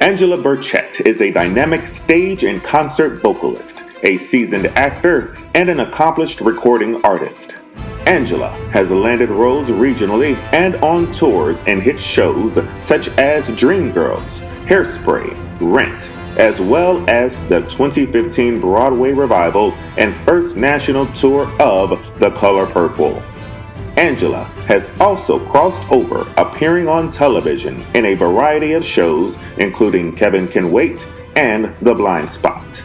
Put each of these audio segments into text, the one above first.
Angela Burchett is a dynamic stage and concert vocalist, a seasoned actor, and an accomplished recording artist. Angela has landed roles regionally and on tours and hit shows such as Dreamgirls, Hairspray, Rent, as well as the 2015 Broadway revival and first national tour of The Color Purple. Angela has also crossed over, appearing on television in a variety of shows, including Kevin Can Wait and The Blindspot.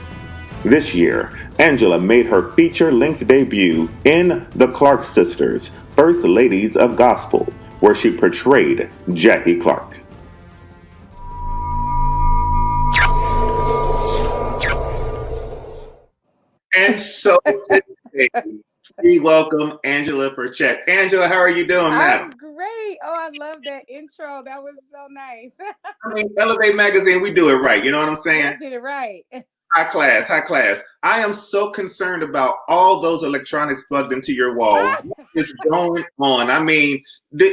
This year, Angela made her feature-length debut in The Clark Sisters, First Ladies of Gospel, where she portrayed Jackie Clark. And so today, we welcome Angela Birchett. Angela, how are you doing, I'm great. Oh, I love that intro. That was so nice. I mean, Elevate Magazine, we do it right. You know what I'm saying? You did it right. High class, high class. I am so concerned about all those electronics plugged into your wall. What is going on? I mean,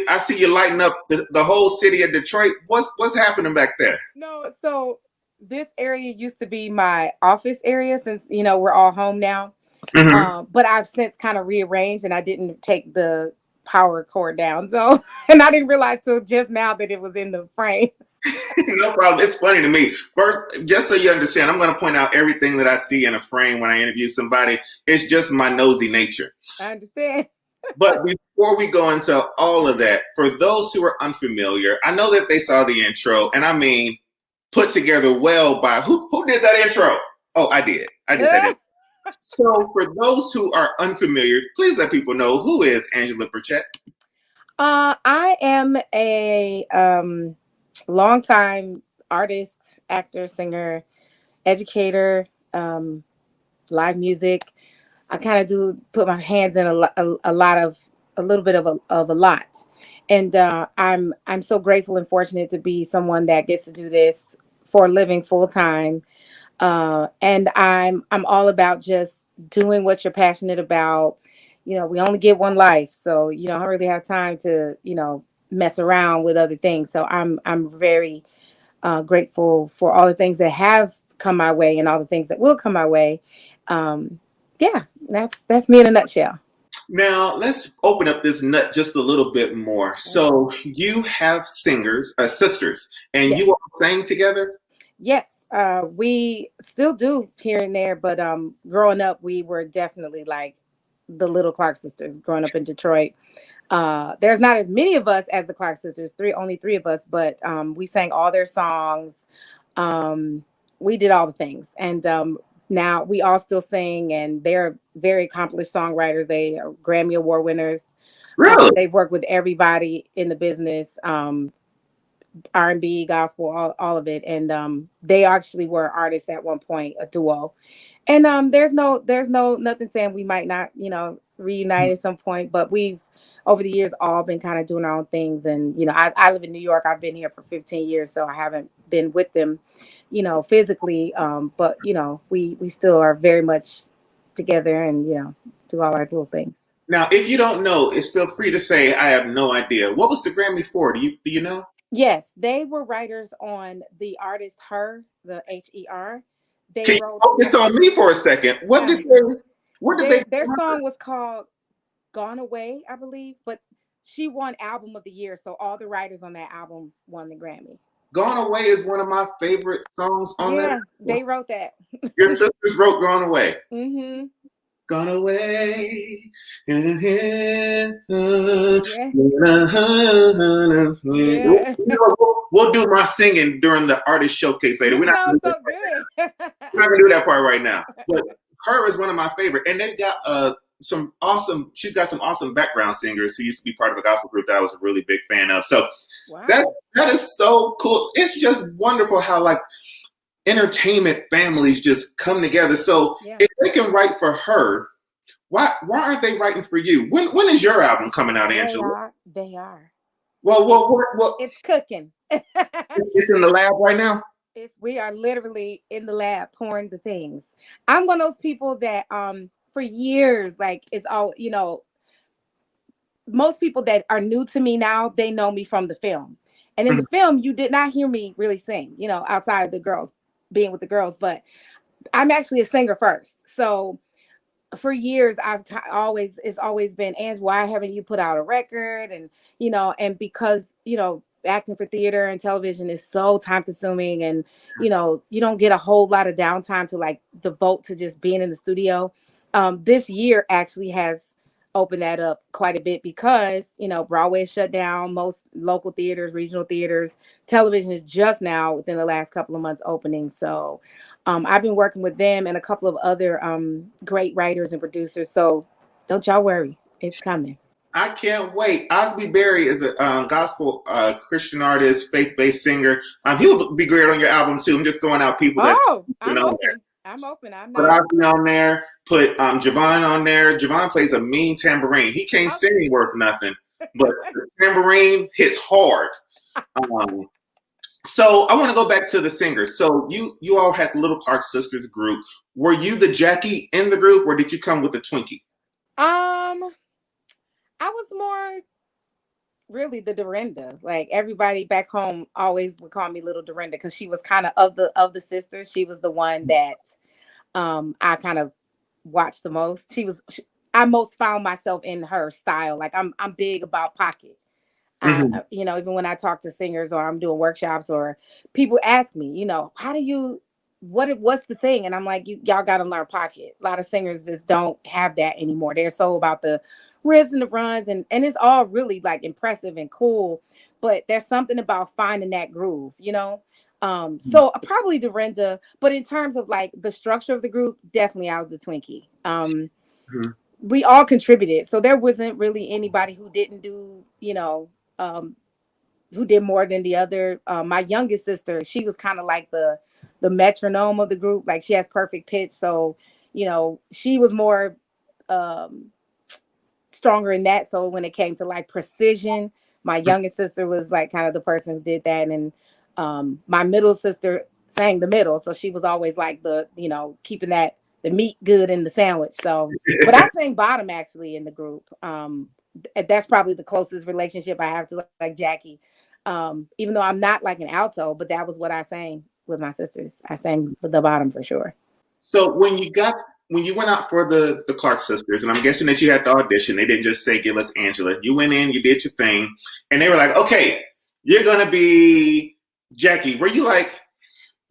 I see you lighting up the whole city of Detroit. What's happening back there? No, so this area used to be my office area since, we're all home now. Mm-hmm. But I've since kind of rearranged and I didn't take the power cord down. So, and I didn't realize till just now that it was in the frame. No problem. It's funny to me. First, just so you understand, I'm going to point out everything that I see in a frame when I interview somebody. It's just my nosy nature. I understand. But before we go into all of that, for those who are unfamiliar, I know that they saw the intro, and I mean, put together well by who did that intro? Oh, I did that. So for those who are unfamiliar, please let people know, who is Angela Burchett? I am a longtime artist, actor, singer, educator, live music. I kind of do put my hands in a little bit of a lot. And I'm so grateful and fortunate to be someone that gets to do this for a living full time. And I'm all about just doing what you're passionate about. We only get one life, so I don't really have time to mess around with other things. So I'm very grateful for all the things that have come my way and all the things that will come my way. Yeah, that's me in a nutshell. Now let's open up this nut just a little bit more. So you have sisters, and Yes. You all sang together? Yes, we still do here and there, but growing up, we were definitely like the little Clark sisters growing up in Detroit. There's not as many of us as the Clark sisters, only three of us, but we sang all their songs. We did all the things. And now we all still sing, and they're very accomplished songwriters. They are Grammy Award winners. Really? They've worked with everybody in the business. R&B, gospel, all of it. And they actually were artists at one point, a duo. And there's nothing saying we might not, reunite at some point, but we've over the years all been kind of doing our own things. And, I live in New York. I've been here for 15 years, so I haven't been with them, physically. But, we still are very much together and, do all our little things. Now, if you don't know, feel free to say, I have no idea. What was the Grammy for? Do you know? Yes, they were writers on the artist Her, the Her. Can you focus on me for a second? What did they? Their song was called "Gone Away," I believe, but she won Album of the Year, so all the writers on that album won the Grammy. "Gone Away" is one of my favorite songs on that. Yeah, they wrote that. Your sisters wrote "Gone Away." Mm-hmm. Gone away. Yeah. We'll do my singing during the artist showcase later. We're not so good. We're not gonna do that part right now. But Her is one of my favorite, and they've got she's got some awesome background singers who used to be part of a gospel group that I was a really big fan of. So wow. that is so cool. It's just wonderful how like entertainment families just come together. So if they can write for Her, why aren't they writing for you? When is your album coming out, Angela? They are. Well, it's cooking. It's in the lab right now. We are literally in the lab pouring the things. I'm one of those people that for years, like it's all, most people that are new to me now, they know me from the film. And in the film, you did not hear me really sing, you know, outside of the girls, being with the girls, but I'm actually a singer first. So for years it's always been, and why haven't you put out a record? And you know, and because you know, acting for theater and television is so time consuming, and you know, you don't get a whole lot of downtime to like devote to just being in the studio. This year actually has opened that up quite a bit because you know, Broadway is shut down, most local theaters, regional theaters, television is just now within the last couple of months opening. So I've been working with them and a couple of other great writers and producers. So don't y'all worry, it's coming. I can't wait. Osby Berry is a gospel Christian artist, faith-based singer. He will be great on your album too. I'm just throwing out people that Oh, you I'm know. open. I'm open. I'm Put not. Osby on there. Put Javon on there. Javon plays a mean tambourine. He can't sing worth nothing, but the tambourine hits hard. Um, so I want to go back to the singers. So you all had the Little Clark Sisters group. Were you the Jackie in the group, or did you come with the Twinkie? Um, I was more really the Dorinda. Like everybody back home always would call me Little Dorinda because she was kind of the sisters. She was the one that I kind of watched the most. I most found myself in her style. Like I'm big about pocket. Mm-hmm. You know, even when I talk to singers or I'm doing workshops or people ask me, you know, how do you, what's the thing? And I'm like, y'all got to learn pocket. A lot of singers just don't have that anymore. They're so about the riffs and the runs, and it's all really like impressive and cool. But there's something about finding that groove, you know? So probably Dorinda, but in terms of like the structure of the group, definitely I was the Twinkie. Mm-hmm. We all contributed. So there wasn't really anybody who didn't do, you know, um, who did more than the other. My youngest sister, she was kind of like the metronome of the group. Like she has perfect pitch. So, you know, she was more um, stronger in that. So when it came to like precision, my youngest sister was like kind of the person who did that. And my middle sister sang the middle. So she was always like the, you know, keeping that the meat good in the sandwich. So, but I sang bottom actually in the group. That's probably the closest relationship I have to like Jackie. Even though I'm not like an alto, but that was what I sang with my sisters. I sang with the bottom for sure. So when you went out for the Clark Sisters, and I'm guessing that you had to audition, they didn't just say give us Angela. You went in, you did your thing, and they were like, okay, you're gonna be Jackie. Were you like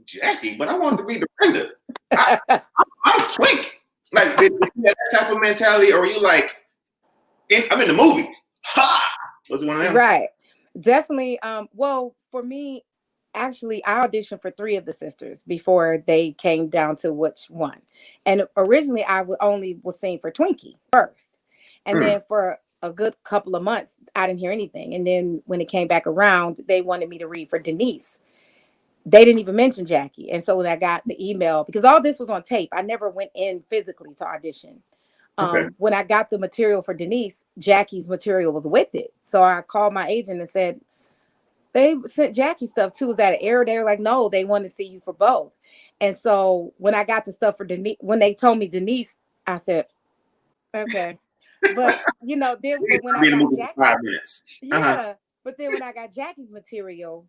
Jackie? But I wanted to be Dorinda. I'm Twink. Like did you have that type of mentality, or were you like, I'm in the movie? Ha! Was it one of them? Right. Definitely. Well, for me, actually, I auditioned for three of the sisters before they came down to which one. And originally, only was seen for Twinkie first, and Mm. then for a good couple of months, I didn't hear anything. And then when it came back around, they wanted me to read for Denise. They didn't even mention Jackie. And so when I got the email, because all this was on tape, I never went in physically to audition. Okay. When I got the material for Denise, Jackie's material was with it. So I called my agent and said, they sent Jackie stuff too. Was that an error? They were like, no, they want to see you for both. And so when I got the stuff for Denise, when they told me Denise, I said, okay. But you know, then but when I'll I be in the got movie Jackie, for 5 minutes. Uh-huh. yeah. But then when I got Jackie's material,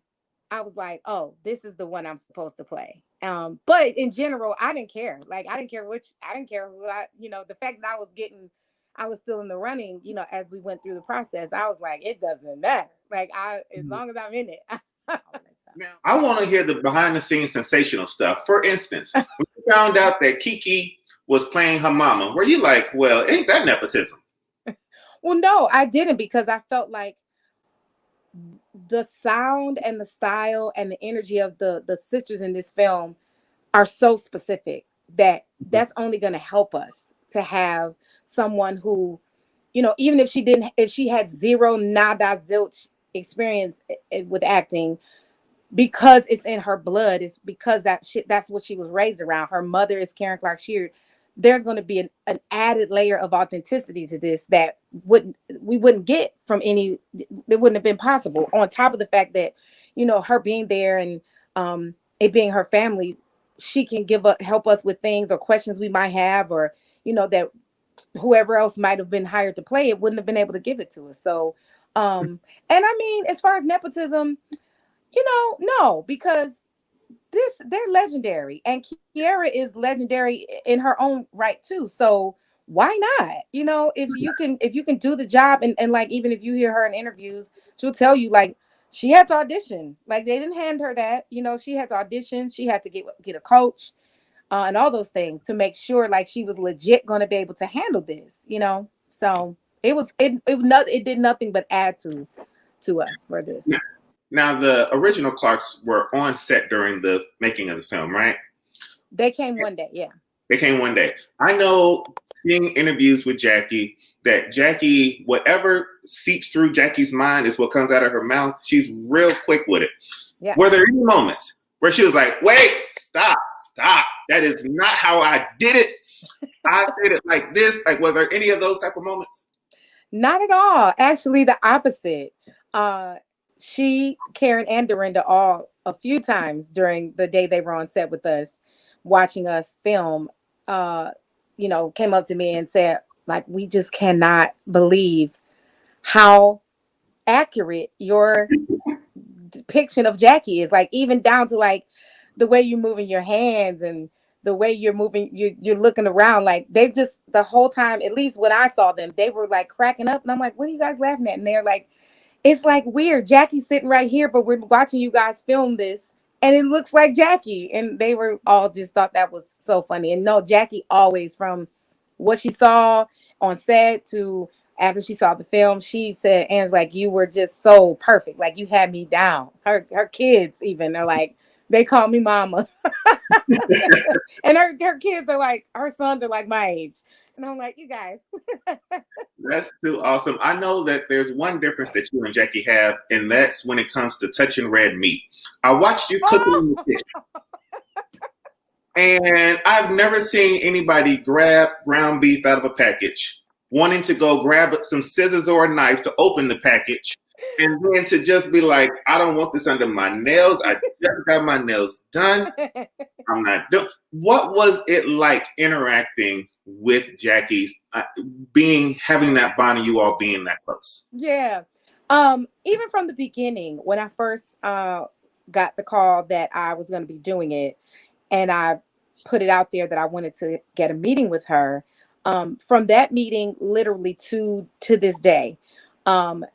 I was like, oh, this is the one I'm supposed to play. But in general, I didn't care. Like I didn't care who you know, the fact that I was still in the running, you know, as we went through the process, I was like, it doesn't matter. Like as long as I'm in it. Now, I want to hear the behind the scenes sensational stuff. For instance, when you found out that Kiki was playing her mama, were you like, well, ain't that nepotism? Well, no, I didn't because I felt like the sound and the style and the energy of the sisters in this film are so specific that that's only going to help us to have someone who, you know, even if she had zero nada zilch experience with acting, because it's in her blood, it's because that's what she was raised around. Her mother is Karen Clark Sheard. There's going to be an added layer of authenticity to this that we wouldn't get from any, it wouldn't have been possible, on top of the fact that, you know, her being there and it being her family, she can help us with things or questions we might have, or you know, that whoever else might have been hired to play it wouldn't have been able to give it to us. So and I mean, as far as nepotism, No, because they're legendary, and Kiara is legendary in her own right too. So why not? If you can do the job, and like, even if you hear her in interviews, she'll tell you like she had to audition. Like, they didn't hand her that. She had to audition. She had to get a coach, and all those things to make sure like she was legit going to be able to handle this. So it did nothing but add to us for this. Now, the original Clarks were on set during the making of the film, right? They came one day, yeah. They came one day. I know, seeing interviews with Jackie, that Jackie, whatever seeps through Jackie's mind is what comes out of her mouth. She's real quick with it. Yeah. Were there any moments where she was like, wait, stop. That is not how I did it. I did it like this. Like, were there any of those type of moments? Not at all. Actually, the opposite. Karen, and Dorinda all a few times during the day they were on set with us, watching us film, came up to me and said, like, we just cannot believe how accurate your depiction of Jackie is. Like, even down to like the way you're moving your hands and the way you're moving, you're looking around. Like, they just, the whole time, at least when I saw them, they were like cracking up. And I'm like, what are you guys laughing at? And they're like, it's like weird. Jackie's sitting right here, but we're watching you guys film this, and it looks like Jackie. And they were all just thought that was so funny. And no, Jackie always, from what she saw on set to after she saw the film, she said, Anne's like, you were just so perfect. Like, you had me down. Her kids even are like, they call me mama. And her kids are like, her sons are like my age. And I'm like, you guys. That's too awesome. I know that there's one difference that you and Jackie have, and that's when it comes to touching red meat. I watched you cooking in the kitchen, and I've never seen anybody grab ground beef out of a package, wanting to go grab some scissors or a knife to open the package, and then to just be like, I don't want this under my nails. I just got my nails done. I'm not doing. What was it like interacting with Jackie, having that bond and you all being that close? Yeah. Even from the beginning, when I first got the call that I was going to be doing it, and I put it out there that I wanted to get a meeting with her, from that meeting literally to this day,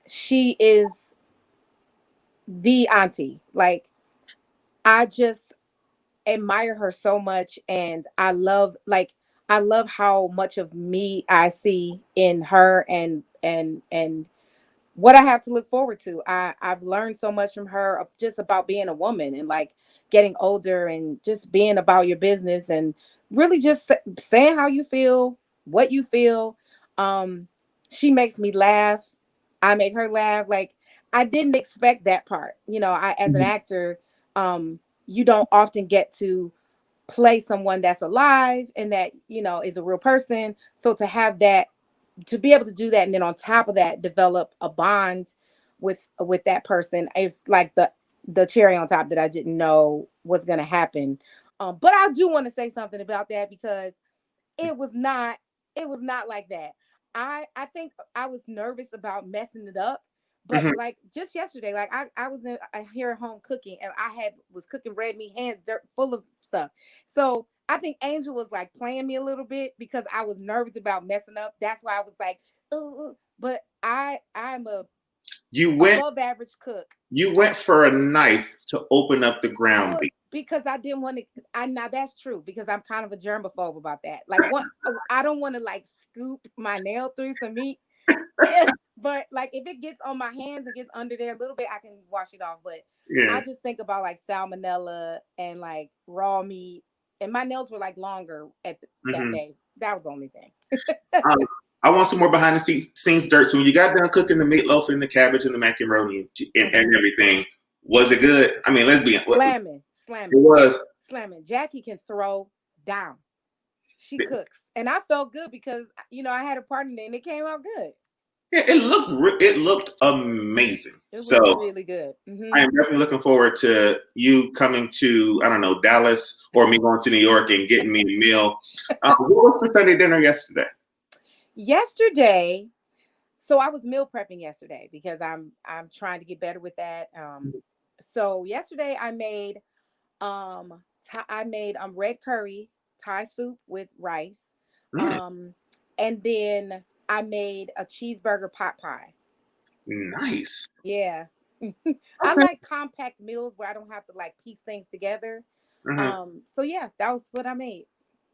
she is the auntie. Like, I just admire her so much, and I love how much of me I see in her, and what I have to look forward to. I've learned so much from her, just about being a woman, and like getting older, and just being about your business, and really just saying how you feel, what you feel. She makes me laugh. I make her laugh. Like, I didn't expect that part. As an actor, you don't often get to play someone that's alive and that is a real person. So to have that, to be able to do that, and then on top of that, develop a bond with that person, is like the cherry on top that I didn't know was going to happen. But I do want to say something about that, because it was not like that. I think I was nervous about messing it up. But like just yesterday, like I was here at home cooking, and I was cooking red meat, hands dirt full of stuff. So I think Angel was like playing me a little bit, because I was nervous about messing up. That's why I was like, ugh. But I'm a above average cook. You went for a knife to open up the ground beef. Because I didn't want to. Now that's true, because I'm kind of a germaphobe about that. Like, I don't want to like scoop my nail through some meat. But like, if it gets on my hands, it gets under there a little bit, I can wash it off. But yeah. I just think about like salmonella and like raw meat, and my nails were like longer that day. That was the only thing. I want some more behind the scenes dirt. So when you got done cooking the meatloaf and the cabbage and the macaroni and everything, was it good? I mean, let's be slamming. It was slamming. Jackie can throw down. She cooks, and I felt good because I had a partner there, and it came out good. Yeah, it looked amazing. It was really good. I am definitely looking forward to you coming to, I don't know, Dallas, or me going to New York and getting me a meal. What was the Sunday dinner yesterday? So I was meal prepping yesterday, because I'm trying to get better with that. So yesterday I made red curry Thai soup with rice. Mm, Um, and then I made a cheeseburger pot pie. nice. Yeah. I Okay. like compact meals where I don't have to like piece things together. Hmm. So yeah, that was what I made.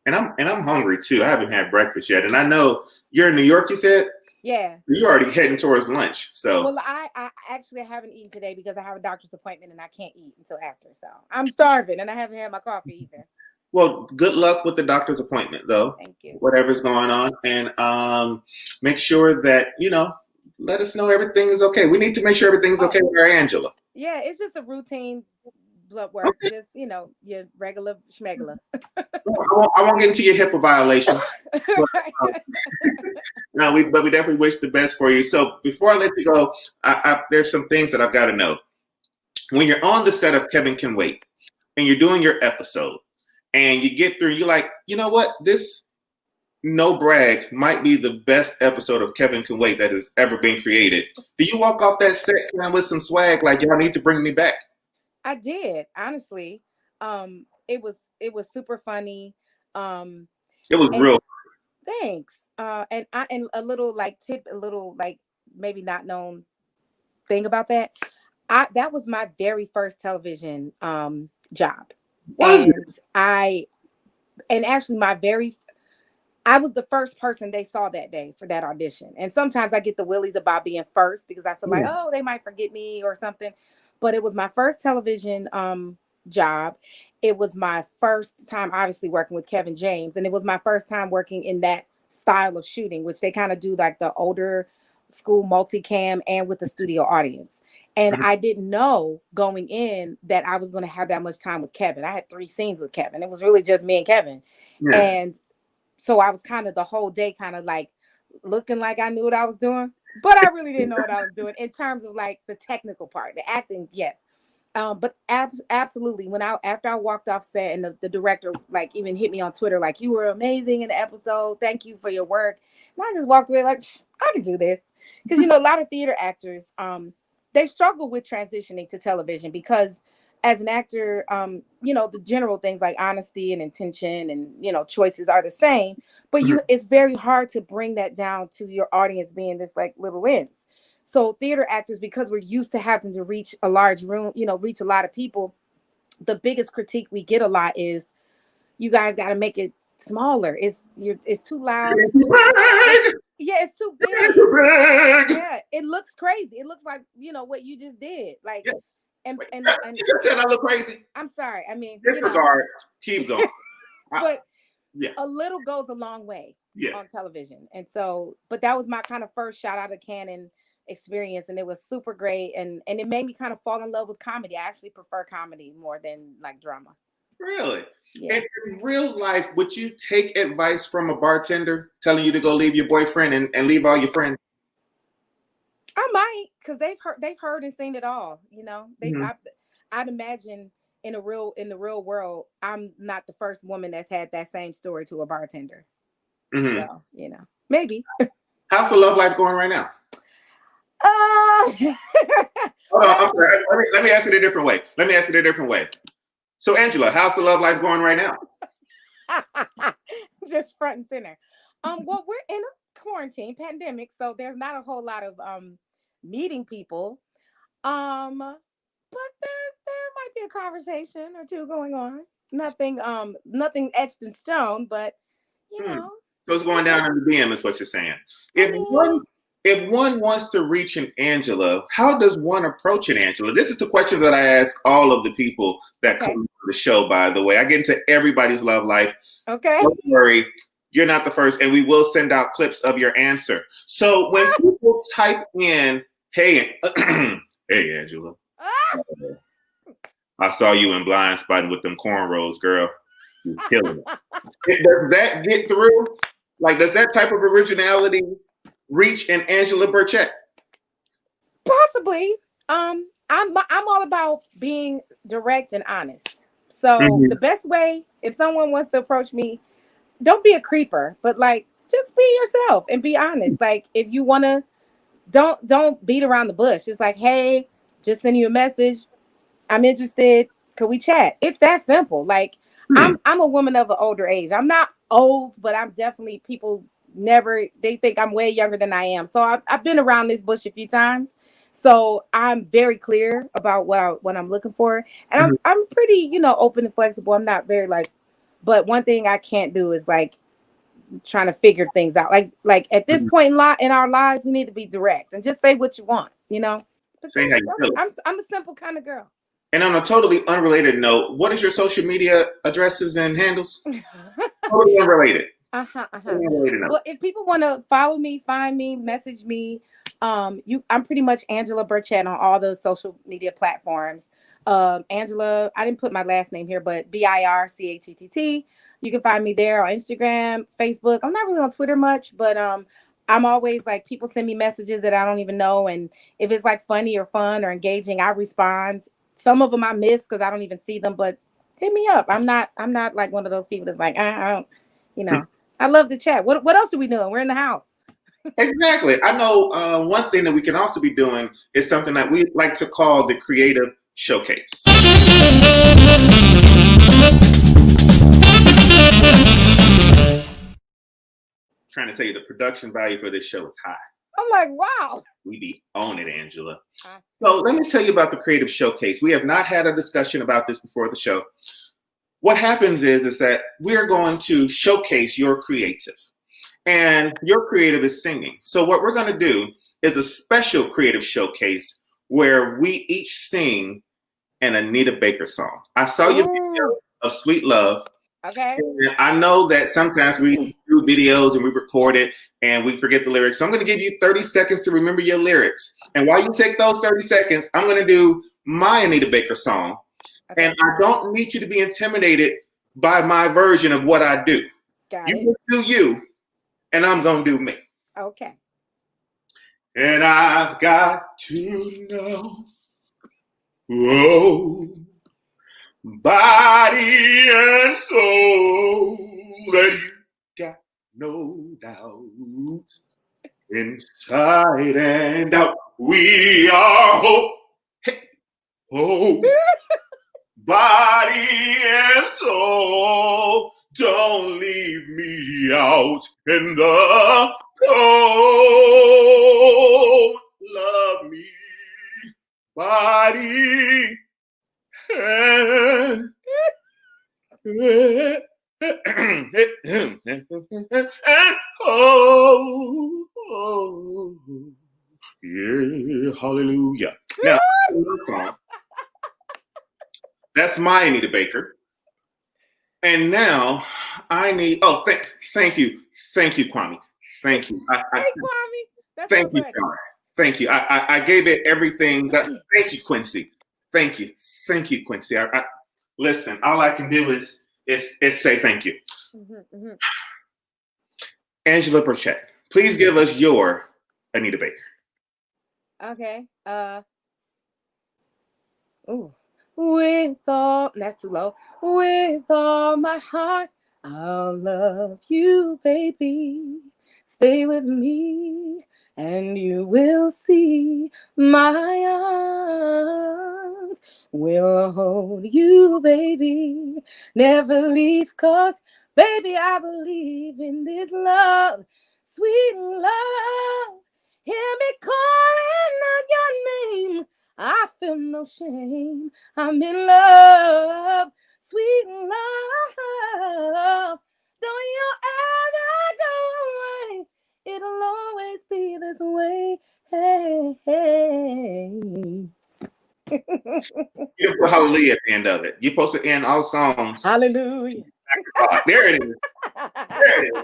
And I'm hungry too. I haven't had breakfast yet, and I know you're in New York. You said Yeah. you're already heading towards lunch. So, Well, I actually haven't eaten today because I have a doctor's appointment and I can't eat until after. So I'm starving and I haven't had my coffee either. well, good luck with the doctor's appointment, though. Thank you. Whatever's going on, and make sure that let us know everything is okay. We need to make sure everything's Oh, okay with our Angela. yeah, it's just a routine blood work. Okay. Just, your regular schmegula. I won't get into your HIPAA violations, but, um, no, we definitely wish the best for you. So before I let you go, there's some things that I've got to know. When you're on the set of Kevin Can Wait and you're doing your episode and you get through, you're like, you know what? This, no brag, might be the best episode of Kevin Can Wait that has ever been created. Do you walk off that set with some swag like, y'all need to bring me back? I did, honestly. It was super funny. It was And real. thanks. And a little like tip, a little like maybe not known thing about that. That was my very first television job. Was it? And actually I was the first person they saw that day for that audition. And sometimes I get the willies about being first because I feel like, Yeah. oh, they might forget me or something. But it was my first television job. It was my first time, obviously, working with Kevin James. And it was my first time working in that style of shooting, which they kind of do like the older school multicam and with the studio audience. And Mhm. I didn't know going in that I was going to have that much time with Kevin. I had 3 scenes with Kevin. It was really just me and Kevin. Yeah. And so I was kind of the whole day kind of like looking like I knew what I was doing, but I really didn't know what I was doing in terms of like the technical part, the acting, yes. But absolutely, after I walked off set and the director like even hit me on Twitter like you were amazing in the episode, thank you for your work, and I just walked away like I can do this because a lot of theater actors they struggle with transitioning to television because as an actor, the general things like honesty and intention and choices are the same, but Mhm. it's very hard to bring that down to your audience being this like little lens. So theater actors, because we're used to having to reach a large room, reach a lot of people, the biggest critique we get a lot is you guys got to make it smaller. It's too loud. It's too big. Yeah, it looks crazy. It looks like what you just did. Like, Yeah. and Wait, and you just said I look crazy. I'm sorry. I mean, Disregard. Keep going. but Yeah. a little goes a long way Yeah. on television. And so, but that was my kind of first shot out of Canon experience, and it was super great, and it made me kind of fall in love with comedy. I actually prefer comedy more than like drama. Really? Yeah, And in real life, would you take advice from a bartender telling you to go leave your boyfriend and leave all your friends? I might, because they've heard and seen it all. Mhm. I'd imagine in the real world, I'm not the first woman that's had that same story to a bartender. Mhm. So maybe. How's the love life going right now? Uh, Hold on, I'm well, sorry. Let me ask it a different way. So, Angela, how's the love life going right now? just front and center. Well, we're in a quarantine pandemic, so there's not a whole lot of meeting people. But there might be a conversation or two going on. Nothing etched in stone, but you Hmm. know, So it's going down in the DM, is what you're saying. I If mean, one if one wants to reach an Angela, how does one approach an Angela? This is the question that I ask all of the people that come okay, to the show, by the way. I get into everybody's love life. okay. Don't worry, you're not the first, and we will send out clips of your answer. So when people type in, hey, hey, Angela, Ah! I saw you in Blindspot with them cornrows, girl. You're killing it. Does that get through? Like, does that type of originality reach an Angela Burchett? Possibly. I'm all about being direct and honest. So Mhm. the best way, if someone wants to approach me, don't be a creeper, but like just be yourself and be honest. Like if you wanna, don't beat around the bush. It's like, hey, just send you a message. I'm interested. Could we chat? It's that simple. Like Hmm. I'm a woman of an older age. I'm not old, but I'm definitely people never they think I'm way younger than I am. So I've been around this bush a few times. So I'm very clear about what I'm looking for, and Mhm. I'm pretty open and flexible. I'm not very like, but one thing I can't do is like trying to figure things out. Like at this Mhm. point in our lives, we need to be direct and just say what you want. But Say how you feel. I'm a simple kind of girl. And on a totally unrelated note, what is your social media addresses and handles? Totally unrelated. Uh-huh, uh-huh. Totally unrelated note. Well, if people want to follow me, find me, message me, I'm pretty much Angela Burchett on all those social media platforms. Angela, I didn't put my last name here, but Birchett. You can find me there on Instagram, Facebook. I'm not really on Twitter much, but I'm always like people send me messages that I don't even know, and if it's like funny or fun or engaging, I respond. Some of them I miss because I don't even see them, but hit me up. I'm not like one of those people that's like I don't, you know. I love to chat. What else are we doing? We're in the house. Exactly. I know one thing that we can also be doing is something that we like to call the creative showcase. Trying to tell you the production value for this show is high. I'm like, wow. We be on it, Angela. I So see. let me tell you about the creative showcase. We have not had a discussion about this before the show. What happens is that we're going to showcase your creative. And your creative is singing. So what we're going to do is a special creative showcase where we each sing an Anita Baker song. I saw your Ooh. video of Sweet Love. Okay. And I know that sometimes we do videos and we record it and we forget the lyrics. So I'm going to give you 30 seconds to remember your lyrics. And while you take those 30 seconds, I'm going to do my Anita Baker song. Okay. And I don't need you to be intimidated by my version of what I do. Got it. You do you, and I'm going to do me. Okay. And I've got to know, oh, body and soul, that you got no doubt. Inside and out, we are hope. Hey, oh, body and soul, don't leave me out in the cold. Love me, body and oh, yeah, hallelujah. Now, that's my Anita Baker. And now I need, thank you, Kwame. Thank you. Hey, Kwame. That's Thank so you, funny. John. Thank you. I gave it everything. Thank you, Quincy. Thank you. Thank you, Quincy. Listen, all I can do is say thank you. Mm-hmm. Angela Burchett, please give us your Anita Baker. Okay. Ooh. With all that's too low. With all my heart, I'll love you, baby. Stay with me, and you will see my arms will hold you, baby. Never leave, 'cause baby, I believe in this love, sweet love. Hear me calling out your name. I feel no shame. I'm in love, sweet love. Don't you ever go away. It'll always be this way. Hey, hey. You put hallelujah at the end of it. You're supposed to end all songs. Hallelujah. There it is. There it is.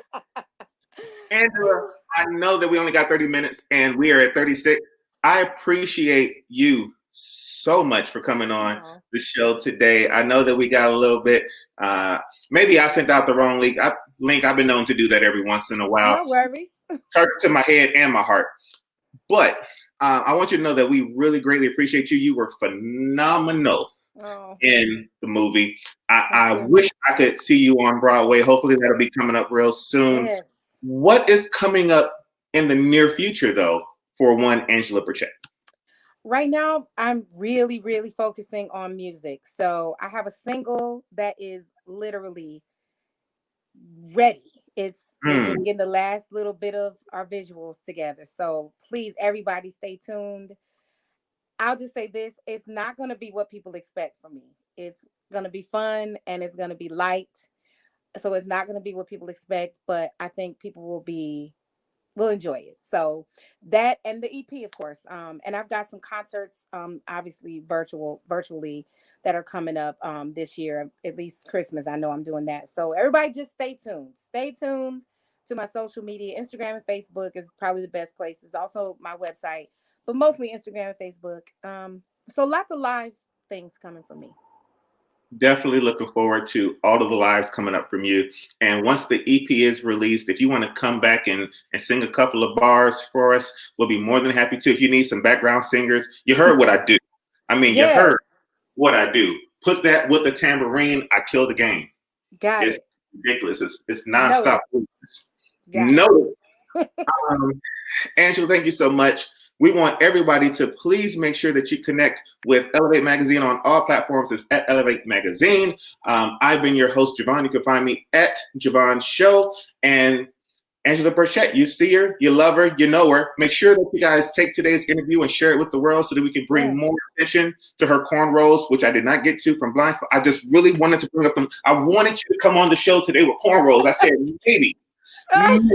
Angela, I know that we only got 30 minutes and we are at 36. I appreciate you so much for coming on the show today. I know that we got a little bit, maybe I sent out the wrong link. I've been known to do that every once in a while. No worries. Hurt to my head and my heart. But I want you to know that we really greatly appreciate you. You were phenomenal in the movie. I wish I could see you on Broadway. Hopefully that'll be coming up real soon. Yes. What is coming up in the near future, though, for one Angela Burchett? Right now, I'm really, really focusing on music. So I have a single that is literally ready. It's we're just Mm, getting the last little bit of our visuals together. So please, everybody, stay tuned. I'll just say this: it's not going to be what people expect from me. It's going to be fun and it's going to be light. So it's not going to be what people expect, but I think people will enjoy it. So that and the EP, of course. And I've got some concerts, obviously virtually that are coming up this year, at least Christmas. I know I'm doing that. So everybody just stay tuned. Stay tuned to my social media. Instagram and Facebook is probably the best places. Also my website, but mostly Instagram and Facebook. So lots of live things coming from me. definitely looking forward to all of the lives coming up from you. And once the EP is released, if you want to come back and sing a couple of bars for us, we'll be more than happy to. If you need some background singers, you heard what I do. I mean, you heard Yes, what I do. Put that with the tambourine, I kill the game. got It's it. ridiculous. It's nonstop. Noted. Got it. No. Angela, thank you so much. We want everybody to please make sure that you connect with Elevate Magazine on all platforms. It's at Elevate Magazine. I've been your host, Javon. You can find me at Javon Show. And Angela Burchett, you see her, you love her, you know her. Make sure that you guys take today's interview and share it with the world so that we can bring Yeah. more attention to her cornrows, which I did not get to from Blindspot. I just really wanted to bring up them. I wanted you to come on the show today with cornrows. I said, maybe. And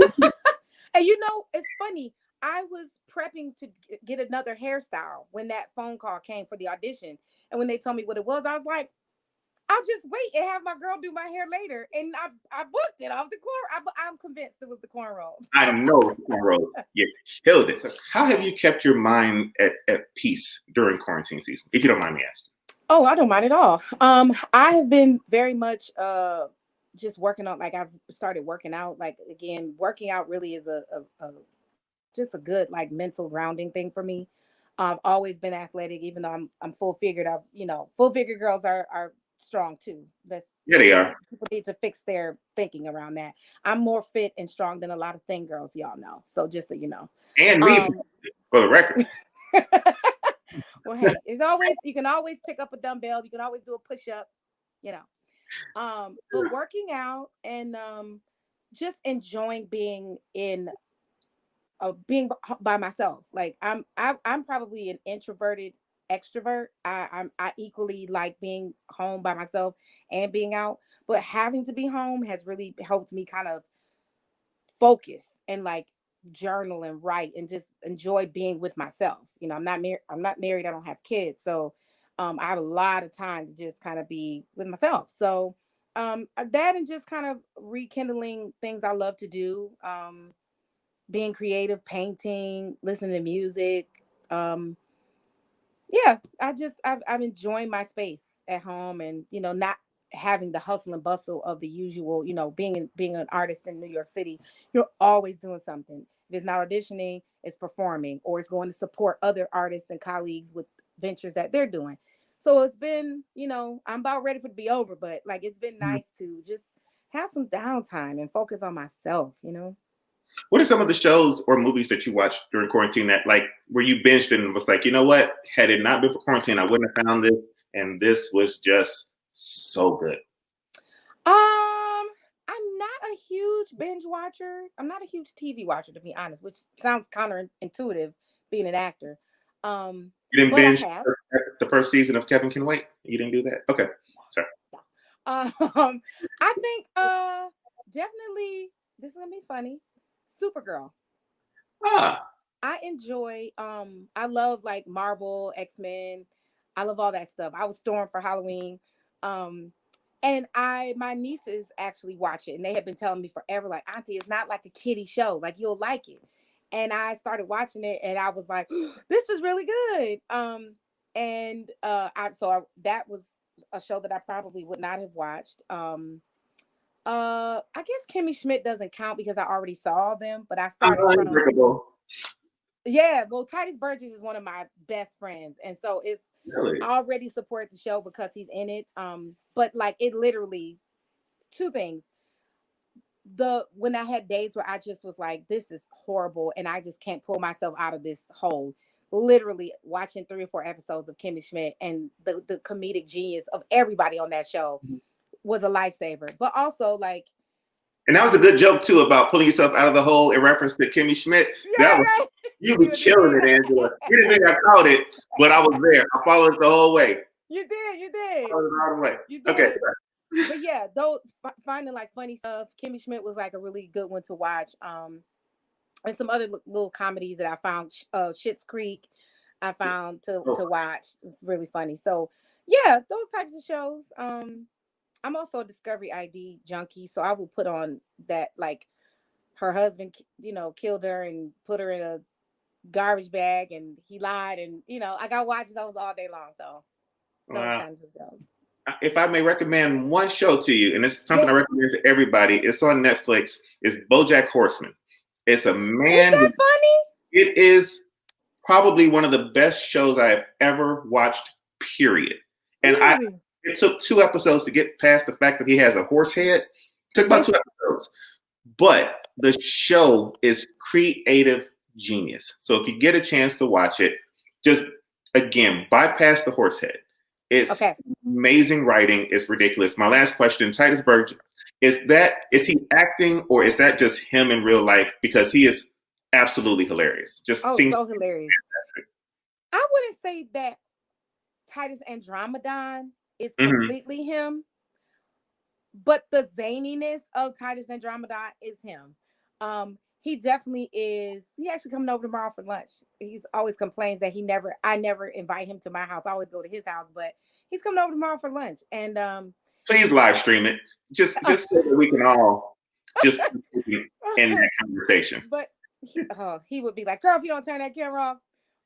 you know, it's funny. I was prepping to get another hairstyle when that phone call came for the audition. And when they told me what it was, I was like, I'll just wait and have my girl do my hair later. And I booked it off the corn. I'm convinced it was the cornrows. I know cornrows. You killed it. So how have you kept your mind at peace during quarantine season, if you don't mind me asking? Oh, I don't mind at all. I have been very much just working on, like, I've started working out. Like, again, working out really is a just a good, like, mental grounding thing for me. I've always been athletic, even though I'm full figured. Full figure girls are strong too. That's Yeah, they are. People need to fix their thinking around that. I'm more fit and strong than a lot of thin girls, y'all know. So just so you know. And me, Um for the record. well, hey, it's always you can always pick up a dumbbell, you can always do a push-up, you know. But working out and just enjoying being by myself. Like I'm probably an introverted extrovert. I equally like being home by myself and being out, but having to be home has really helped me kind of focus and, like, journal and write and just enjoy being with myself. I'm not married. I'm not married. I don't have kids, so I have a lot of time to just kind of be with myself. So that and just kind of rekindling things I love to do. Being creative, painting, listening to music. Um, yeah, I'm enjoying my space at home, and not having the hustle and bustle of the usual. Being an artist in New York City, you're always doing something. If it's not auditioning, it's performing, or it's going to support other artists and colleagues with ventures that they're doing. So it's been, I'm about ready for it to be over, but, like, it's been nice to just have some downtime and focus on myself. What are some of the shows or movies that you watched during quarantine that, like, where you binged and was like, you know what? Had it not been for quarantine, I wouldn't have found this, and this was just so good. I'm not a huge binge watcher. I'm not a huge TV watcher, to be honest, which sounds counterintuitive being an actor. You didn't But I binge have. the first season of Kevin Can Wait? You didn't do that? Okay. Sorry. I think definitely this is gonna be funny. Supergirl. Ah, I love, like, Marvel, X-Men. I love all that stuff. I was Storm for Halloween. Um and my nieces actually watch it, and they have been telling me forever, like, Auntie, it's not like a kiddie show. Like, you'll like it. And I started watching it and I was like, this is really good. And that was a show that I probably would not have watched. I guess Kimmy Schmidt doesn't count because I already saw them, but I started from. Unbreakable. Yeah, well, Titus Burgess is one of my best friends, and so it's Really? I already support the show because he's in it. But, like, it literally two things. When I had days where I just was like, this is horrible, and I just can't pull myself out of this hole. literally watching 3 or 4 episodes of Kimmy Schmidt, and the comedic genius of everybody on that show was a lifesaver. But also, like, and that was a good joke too about pulling yourself out of the hole in reference to Kimmy Schmidt. yeah, That was, right. you were killing it, Angela. You didn't think I caught it, but I was there. I followed it the whole way. You did. Followed it all the way. You did. Okay. But yeah, those finding like funny stuff. Kimmy Schmidt was like a really good one to watch. And some other little comedies that I found. Schitt's Creek, I found to watch. It's really funny. So yeah, those types of shows. I'm also a Discovery ID junkie, so I will put on that, like, her husband, killed her and put her in a garbage bag, and he lied, and I got to watch those all day long. So those kinds of shows. If I may recommend one show to you, and it's something I recommend to everybody, it's on Netflix. It's BoJack Horseman. It's a man. Is that funny? It is probably one of the best shows I have ever watched, period. And it took 2 episodes to get past the fact that he has a horse head. It took about 2 episodes. But the show is creative genius. So if you get a chance to watch it, just, again, bypass the horse head. It's amazing writing. It's ridiculous. My last question, Titus Burchett, is he acting, or is that just him in real life? Because he is absolutely hilarious. Just so hilarious. I wouldn't say that Titus Andromedon is completely him, but the zaniness of Titus Andromedon is him. He definitely is. He actually coming over tomorrow for lunch. He's always complains that I never invite him to my house. I always go to his house, but he's coming over tomorrow for lunch. And please live stream it, just so that we can all just end that conversation. But he would be like, "Girl, if you don't turn that camera off."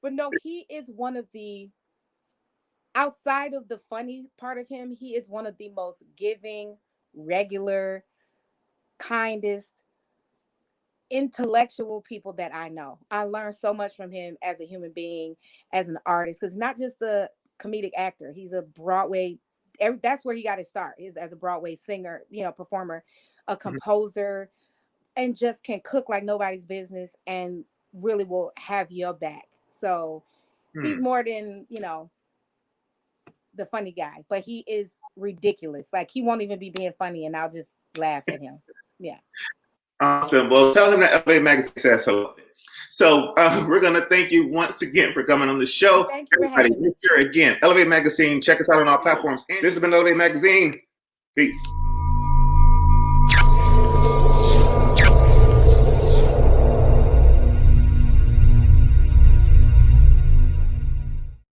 But no, he is one of the, outside of the funny part of him, he is one of the most giving, regular, kindest, intellectual people that I know. I learned so much from him as a human being, as an artist, because not just a comedic actor. He's a Broadway. That's where he got his start. Is as a Broadway singer, performer, a composer, and just can cook like nobody's business, and really will have your back. So he's more than the funny guy, but he is ridiculous. Like, he won't even be being funny, and I'll just laugh at him. Yeah. Awesome. Well, tell him that Elevate Magazine says hello. So we're going to thank you once again for coming on the show. Thank you for having me. Again, Elevate Magazine. Check us out on our platforms. This has been Elevate Magazine. Peace.